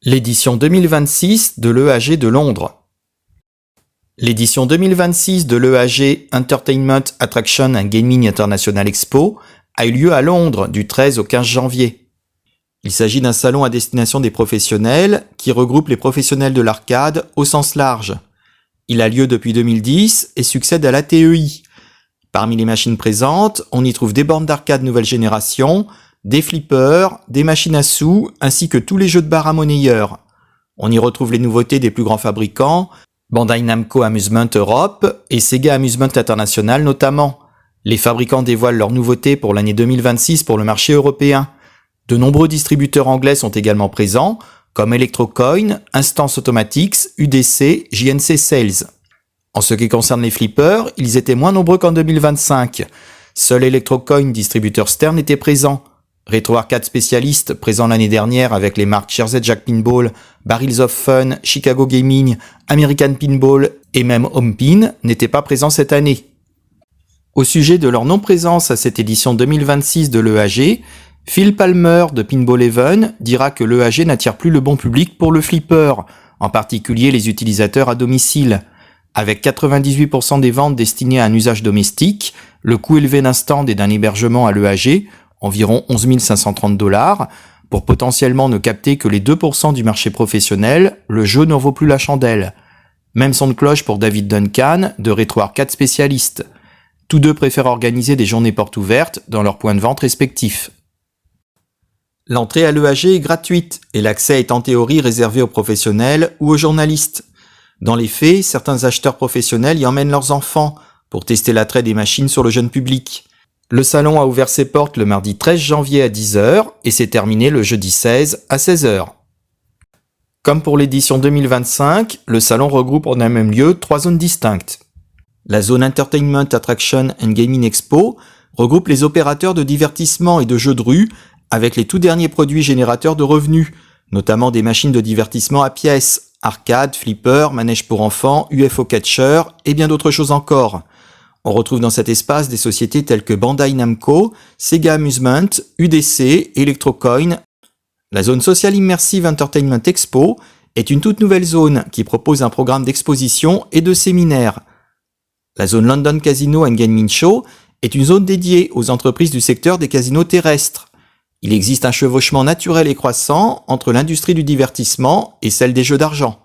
L'édition 2026 de l'EAG de Londres. L'édition 2026 de l'EAG Entertainment Attraction and Gaming International Expo a eu lieu à Londres du 13 au 15 janvier. Il s'agit d'un salon à destination des professionnels qui regroupe les professionnels de l'arcade au sens large. Il a lieu depuis 2010 et succède à l'ATEI. Parmi les machines présentes, on y trouve des bornes d'arcade nouvelle génération, des flippers, des machines à sous, ainsi que tous les jeux de bar à monnayeurs. On y retrouve les nouveautés des plus grands fabricants, Bandai Namco Amusement Europe et Sega Amusement International notamment. Les fabricants dévoilent leurs nouveautés pour l'année 2026 pour le marché européen. De nombreux distributeurs anglais sont également présents, comme Electrocoin, Instance Automatics, UDC, JNC Sales. En ce qui concerne les flippers, ils étaient moins nombreux qu'en 2025. Seul Electrocoin, distributeur Stern, était présent. Retro Arcade spécialiste, présent l'année dernière avec les marques Jersey Jack Pinball, Barrels of Fun, Chicago Gaming, American Pinball et même Home Pin, n'était pas présent cette année. Au sujet de leur non-présence à cette édition 2026 de l'EAG, Phil Palmer de Pinball Even dira que l'EAG n'attire plus le bon public pour le flipper, en particulier les utilisateurs à domicile. Avec 98% des ventes destinées à un usage domestique, le coût élevé d'un stand et d'un hébergement à l'EAG, environ 11 530 $, pour potentiellement ne capter que les 2% du marché professionnel, le jeu n'en vaut plus la chandelle. Même son de cloche pour David Duncan, de Retro Arcade spécialiste. Tous deux préfèrent organiser des journées portes ouvertes dans leurs points de vente respectifs. L'entrée à l'EAG est gratuite et l'accès est en théorie réservé aux professionnels ou aux journalistes. Dans les faits, certains acheteurs professionnels y emmènent leurs enfants pour tester l'attrait des machines sur le jeune public. Le salon a ouvert ses portes le mardi 13 janvier à 10h et s'est terminé le jeudi 16 à 16h. Comme pour l'édition 2025, le salon regroupe en un même lieu 3 zones distinctes. La zone Entertainment Attraction and Gaming Expo regroupe les opérateurs de divertissement et de jeux de rue avec les tout derniers produits générateurs de revenus, notamment des machines de divertissement à pièces, arcade, flipper, manège pour enfants, UFO catcher et bien d'autres choses encore. On retrouve dans cet espace des sociétés telles que Bandai Namco, Sega Amusement, UDC, Electrocoin. La zone Social Immersive Entertainment Expo est une toute nouvelle zone qui propose un programme d'exposition et de séminaires. La zone London Casino and Gaming Show est une zone dédiée aux entreprises du secteur des casinos terrestres. Il existe un chevauchement naturel et croissant entre l'industrie du divertissement et celle des jeux d'argent.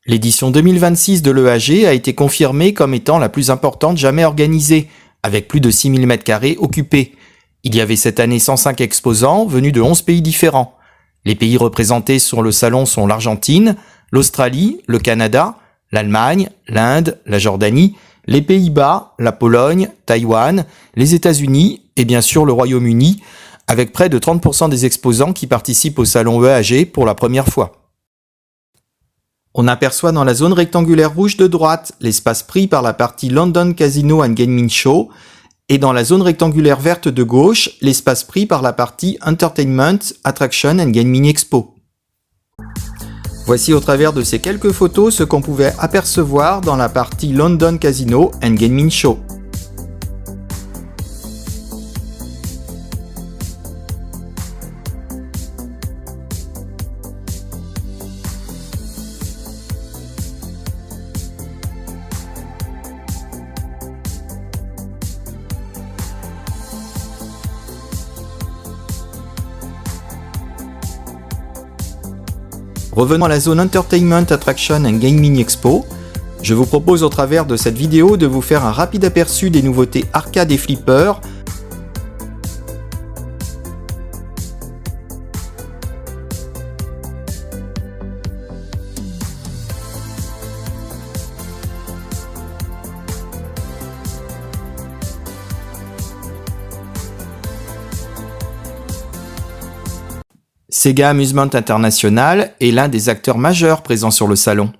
L'édition 2026 de l'EAG a été confirmée comme étant la plus importante jamais organisée, avec plus de 6000 m² occupés. Il y avait cette année 105 exposants venus de 11 pays différents. Les pays représentés sur le salon sont l'Argentine, l'Australie, le Canada, l'Allemagne, l'Inde, la Jordanie, les Pays-Bas, la Pologne, Taïwan, les États-Unis et bien sûr le Royaume-Uni, avec près de 30% des exposants qui participent au salon EAG pour la première fois. On aperçoit dans la zone rectangulaire rouge de droite l'espace pris par la partie London Casino and Gaming Show et dans la zone rectangulaire verte de gauche l'espace pris par la partie Entertainment Attraction and Gaming Expo. Voici au travers de ces quelques photos ce qu'on pouvait apercevoir dans la partie London Casino and Gaming Show. Revenons à la zone Entertainment Attraction and Gaming Expo. Je vous propose au travers de cette vidéo de vous faire un rapide aperçu des nouveautés arcade et flipper. Sega Amusement International est l'un des acteurs majeurs présents sur le salon.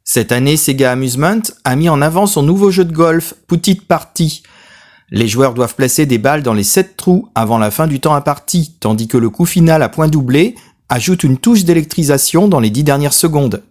Cette année, Sega Amusement a mis en avant son nouveau jeu de golf, Put It Party. Les joueurs doivent placer des balles dans les 7 trous avant la fin du temps imparti, tandis que le coup final à point doublé ajoute une touche d'électrisation dans les 10 dernières secondes.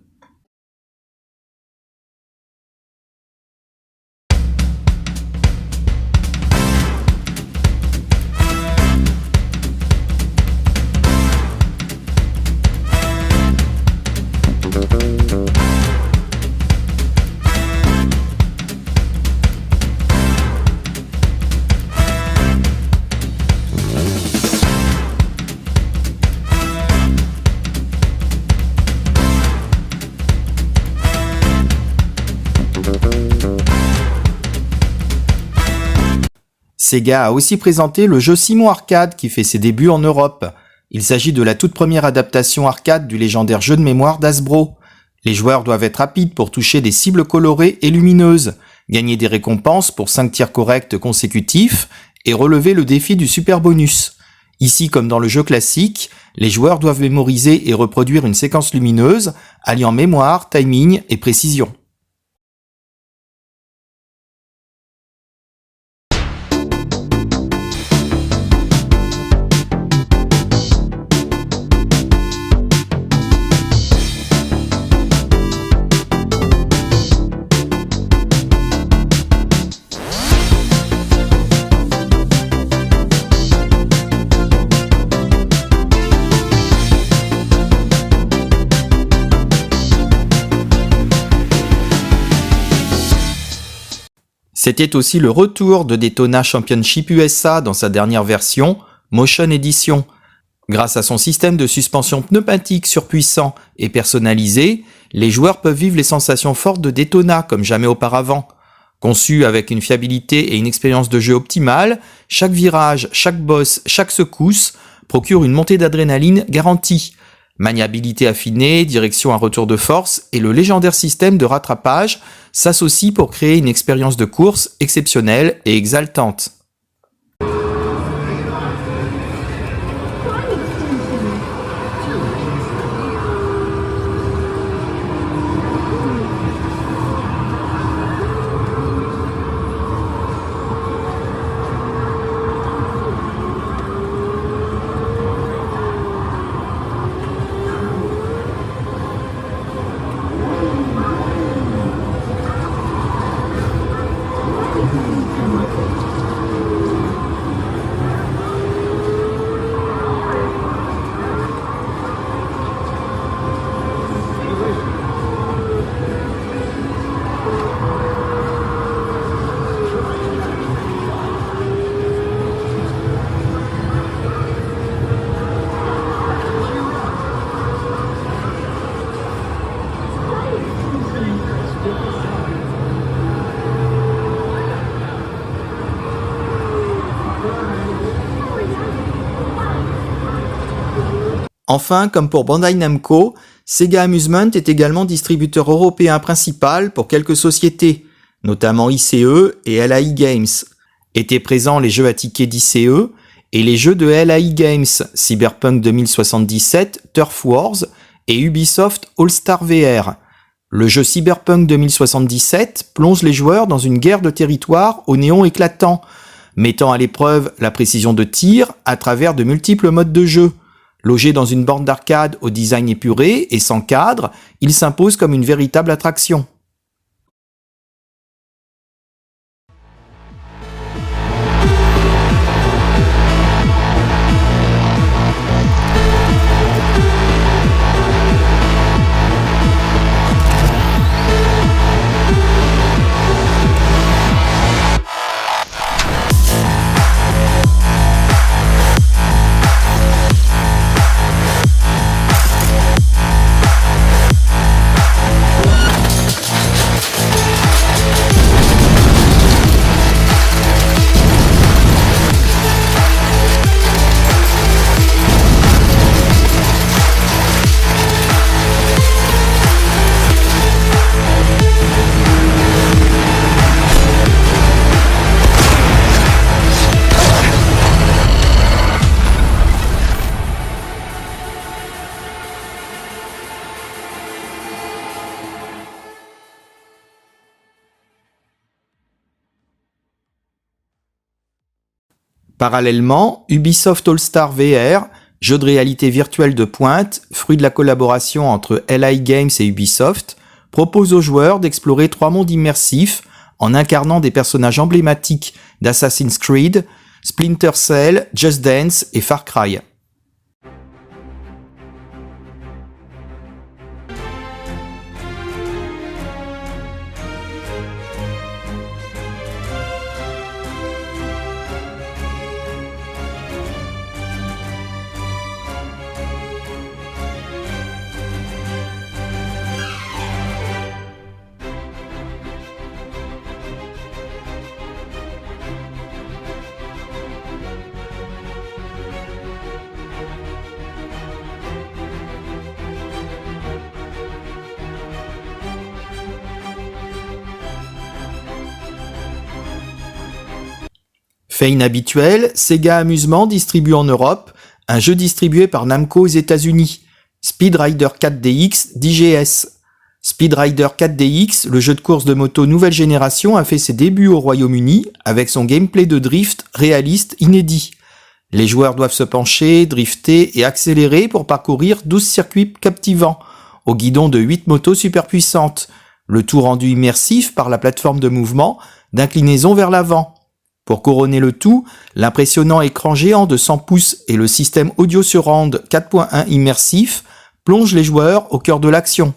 Sega a aussi présenté le jeu Simon Arcade qui fait ses débuts en Europe. Il s'agit de la toute première adaptation arcade du légendaire jeu de mémoire d'Hasbro. Les joueurs doivent être rapides pour toucher des cibles colorées et lumineuses, gagner des récompenses pour 5 tirs corrects consécutifs et relever le défi du super bonus. Ici, comme dans le jeu classique, les joueurs doivent mémoriser et reproduire une séquence lumineuse, alliant mémoire, timing et précision. C'était aussi le retour de Daytona Championship USA dans sa dernière version, Motion Edition. Grâce à son système de suspension pneumatique surpuissant et personnalisé, les joueurs peuvent vivre les sensations fortes de Daytona comme jamais auparavant. Conçu avec une fiabilité et une expérience de jeu optimale, chaque virage, chaque boss, chaque secousse procure une montée d'adrénaline garantie. Maniabilité affinée, direction à retour de force et le légendaire système de rattrapage s'associent pour créer une expérience de course exceptionnelle et exaltante. Enfin, comme pour Bandai Namco, Sega Amusement est également distributeur européen principal pour quelques sociétés, notamment ICE et LAI Games. Étaient présents les jeux à tickets d'ICE et les jeux de LAI Games, Cyberpunk 2077, Turf Wars et Ubisoft All-Star VR. Le jeu Cyberpunk 2077 plonge les joueurs dans une guerre de territoire au néon éclatant, mettant à l'épreuve la précision de tir à travers de multiples modes de jeu. Logé dans une borne d'arcade au design épuré et sans cadre, il s'impose comme une véritable attraction. Parallèlement, Ubisoft All-Star VR, jeu de réalité virtuelle de pointe, fruit de la collaboration entre LAI Games et Ubisoft, propose aux joueurs d'explorer 3 mondes immersifs en incarnant des personnages emblématiques d'Assassin's Creed, Splinter Cell, Just Dance et Far Cry. Fait inhabituel, Sega Amusement distribue en Europe un jeu distribué par Namco aux États-Unis, Speed Rider 4DX DGS. Speed Rider 4DX, le jeu de course de moto nouvelle génération, a fait ses débuts au Royaume-Uni avec son gameplay de drift réaliste inédit. Les joueurs doivent se pencher, drifter et accélérer pour parcourir 12 circuits captivants, au guidon de 8 motos super puissantes, le tout rendu immersif par la plateforme de mouvement d'inclinaison vers l'avant. Pour couronner le tout, l'impressionnant écran géant de 100 pouces et le système audio surround 4.1 immersif plongent les joueurs au cœur de l'action.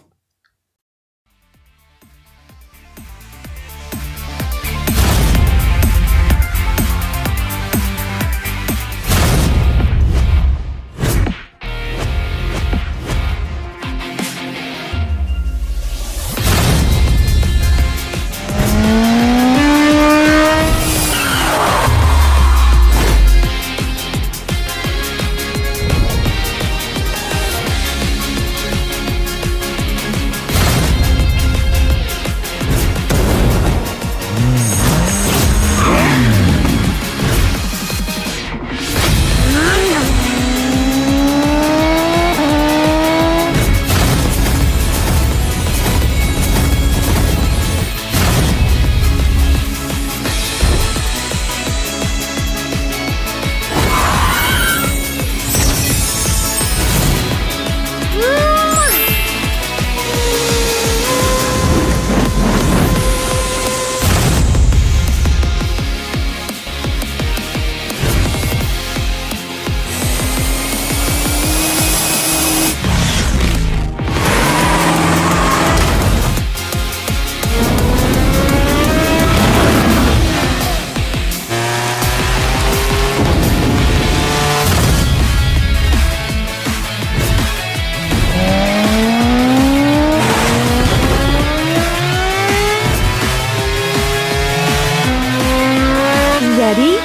Ready?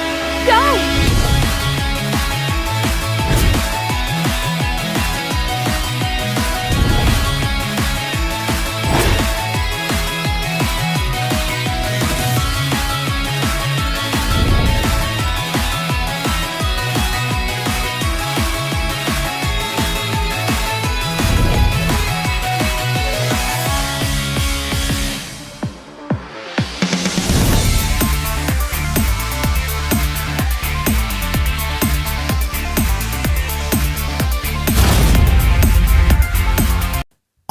Go!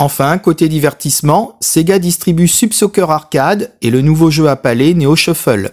Enfin, côté divertissement, Sega distribue Sub Soccer Arcade et le nouveau jeu à palais Neo Shuffle.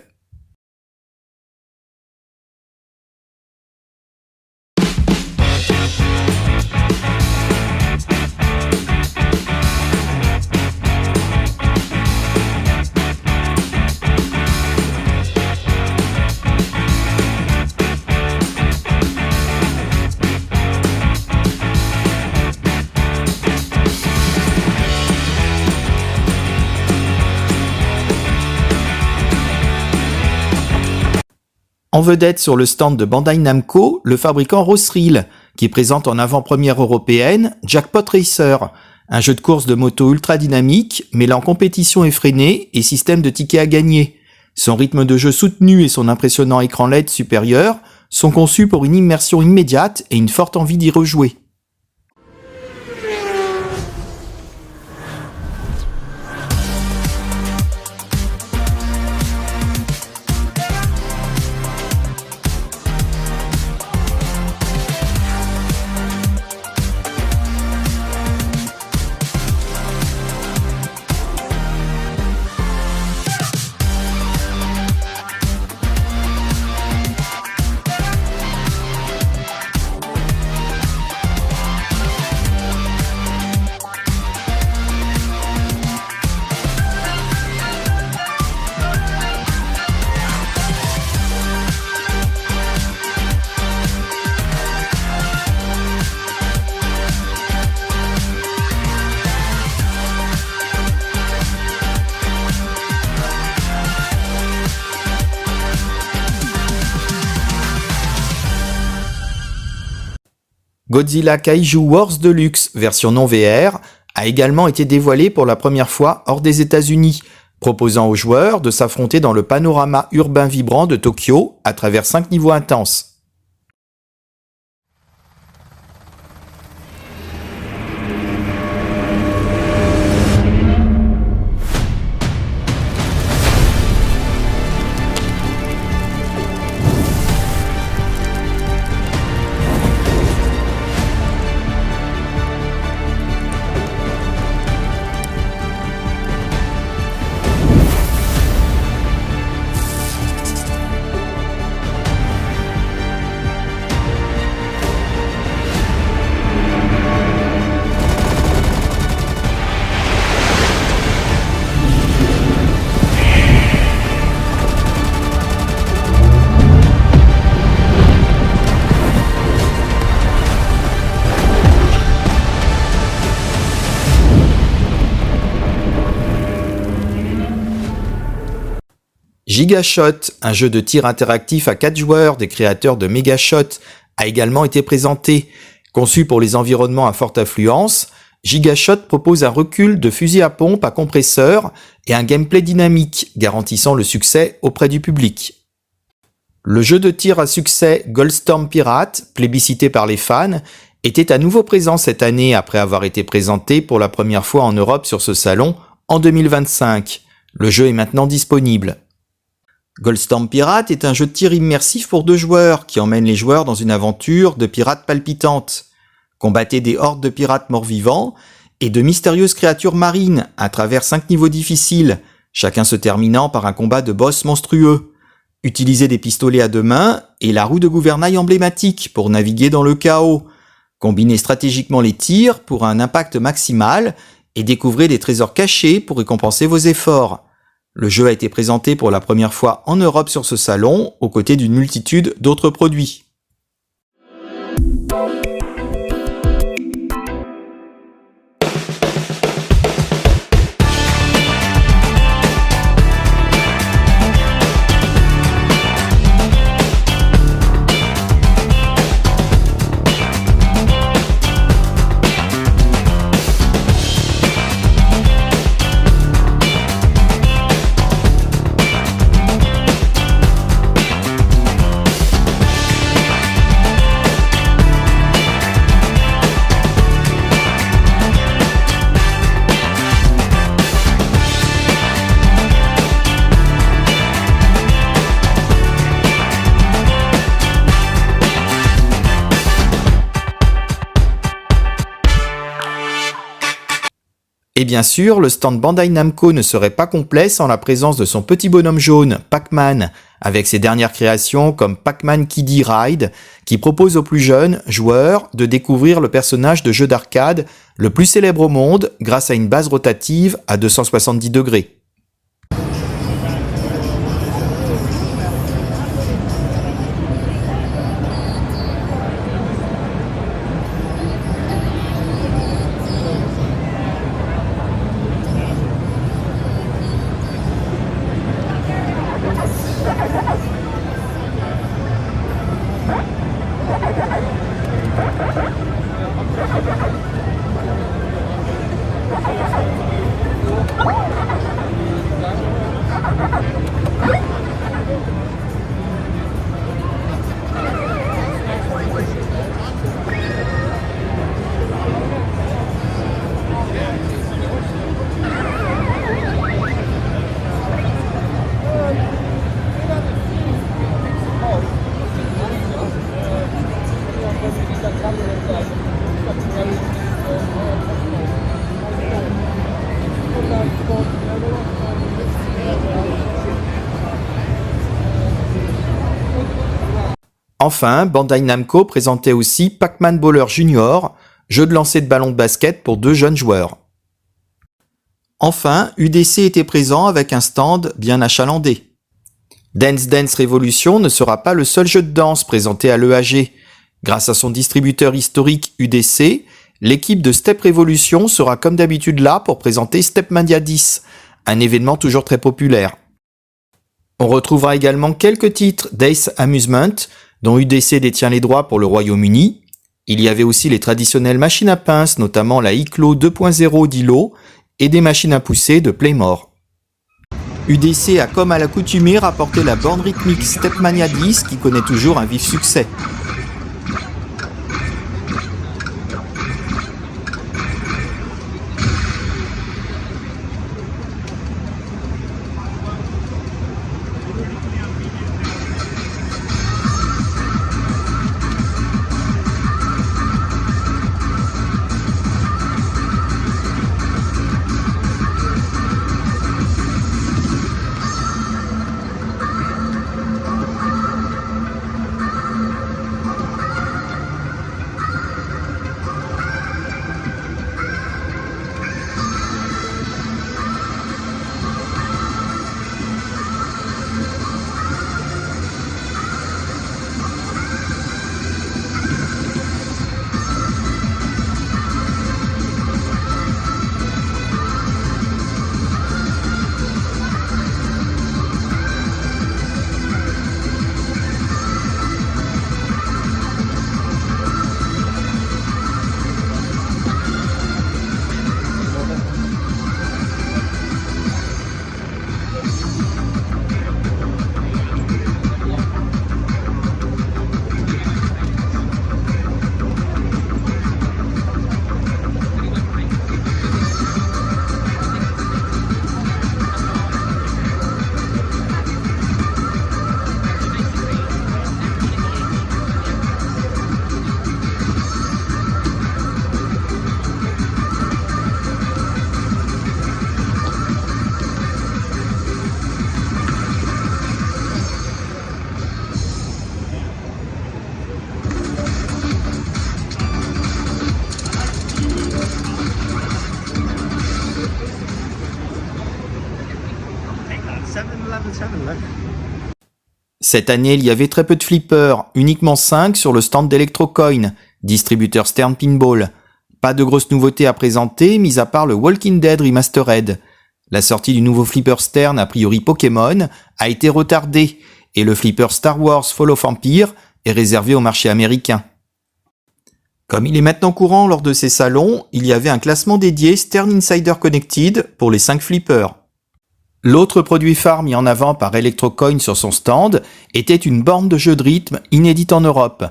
En vedette sur le stand de Bandai Namco, le fabricant Rosreel, qui présente en avant-première européenne Jackpot Racer, un jeu de course de moto ultra dynamique, mêlant compétition effrénée et système de tickets à gagner. Son rythme de jeu soutenu et son impressionnant écran LED supérieur sont conçus pour une immersion immédiate et une forte envie d'y rejouer. Godzilla Kaiju Wars Deluxe, version non VR, a également été dévoilé pour la première fois hors des États-Unis, proposant aux joueurs de s'affronter dans le panorama urbain vibrant de Tokyo à travers 5 niveaux intenses. Gigashot, un jeu de tir interactif à 4 joueurs des créateurs de Megashot, a également été présenté. Conçu pour les environnements à forte affluence, Gigashot propose un recul de fusil à pompe à compresseur et un gameplay dynamique, garantissant le succès auprès du public. Le jeu de tir à succès Goldstorm Pirate, plébiscité par les fans, était à nouveau présent cette année après avoir été présenté pour la première fois en Europe sur ce salon en 2025. Le jeu est maintenant disponible. Goldstorm Pirate est un jeu de tir immersif pour 2 joueurs qui emmène les joueurs dans une aventure de pirates palpitantes. Combattez des hordes de pirates morts-vivants et de mystérieuses créatures marines à travers 5 niveaux difficiles, chacun se terminant par un combat de boss monstrueux. Utilisez des pistolets à 2 mains et la roue de gouvernail emblématique pour naviguer dans le chaos. Combinez stratégiquement les tirs pour un impact maximal et découvrez des trésors cachés pour récompenser vos efforts. Le jeu a été présenté pour la première fois en Europe sur ce salon, aux côtés d'une multitude d'autres produits. Et bien sûr, le stand Bandai Namco ne serait pas complet sans la présence de son petit bonhomme jaune, Pac-Man, avec ses dernières créations comme Pac-Man Kiddie Ride, qui propose aux plus jeunes joueurs de découvrir le personnage de jeu d'arcade le plus célèbre au monde grâce à une base rotative à 270 degrés. Enfin, Bandai Namco présentait aussi Pac-Man Bowler Junior, jeu de lancer de ballon de basket pour 2 jeunes joueurs. Enfin, UDC était présent avec un stand bien achalandé. Dance Dance Revolution ne sera pas le seul jeu de danse présenté à l'EAG. Grâce à son distributeur historique UDC, l'équipe de Step Revolution sera comme d'habitude là pour présenter Stepmania 10, un événement toujours très populaire. On retrouvera également quelques titres d'Ace Amusement, dont UDC détient les droits pour le Royaume-Uni. Il y avait aussi les traditionnelles machines à pince, notamment la Iclo 2.0 d'Ilo, et des machines à pousser de Playmore. UDC a comme à l'accoutumée rapporté la borne rythmique Stepmania 10 qui connaît toujours un vif succès. Cette année, il y avait très peu de flippers, uniquement 5 sur le stand d'Electrocoin, distributeur Stern Pinball. Pas de grosses nouveautés à présenter, mis à part le Walking Dead Remastered. La sortie du nouveau flipper Stern, a priori Pokémon, a été retardée, et le flipper Star Wars Fall of Empire est réservé au marché américain. Comme il est maintenant courant lors de ces salons, il y avait un classement dédié Stern Insider Connected pour les 5 flippers. L'autre produit phare mis en avant par Electrocoin sur son stand était une borne de jeu de rythme inédite en Europe.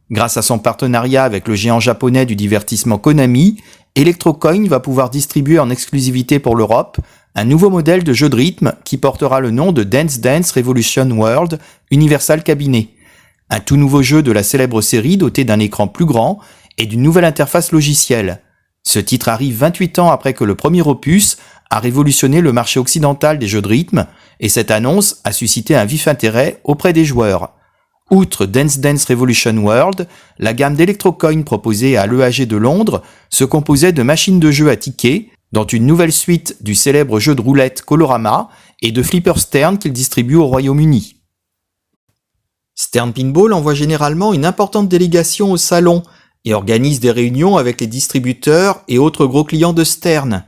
Grâce à son partenariat avec le géant japonais du divertissement Konami, Electrocoin va pouvoir distribuer en exclusivité pour l'Europe un nouveau modèle de jeu de rythme qui portera le nom de Dance Dance Revolution World Universal Cabinet. Un tout nouveau jeu de la célèbre série doté d'un écran plus grand et d'une nouvelle interface logicielle. Ce titre arrive 28 ans après que le premier opus a révolutionné le marché occidental des jeux de rythme et cette annonce a suscité un vif intérêt auprès des joueurs. Outre Dance Dance Revolution World, la gamme d'Electrocoin proposée à l'EAG de Londres se composait de machines de jeu à tickets, dont une nouvelle suite du célèbre jeu de roulette Colorama et de flippers Stern qu'il distribue au Royaume-Uni. Stern Pinball envoie généralement une importante délégation au salon et organise des réunions avec les distributeurs et autres gros clients de Stern.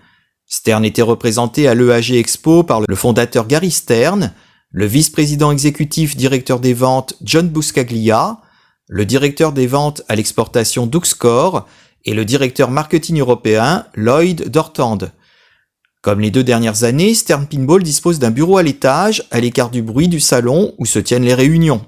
Stern était représenté à l'EAG Expo par le fondateur Gary Stern, le vice-président exécutif directeur des ventes John Buscaglia, le directeur des ventes à l'exportation Doug Score et le directeur marketing européen Lloyd Dortand. Comme les 2 dernières années, Stern Pinball dispose d'un bureau à l'étage, à l'écart du bruit du salon où se tiennent les réunions.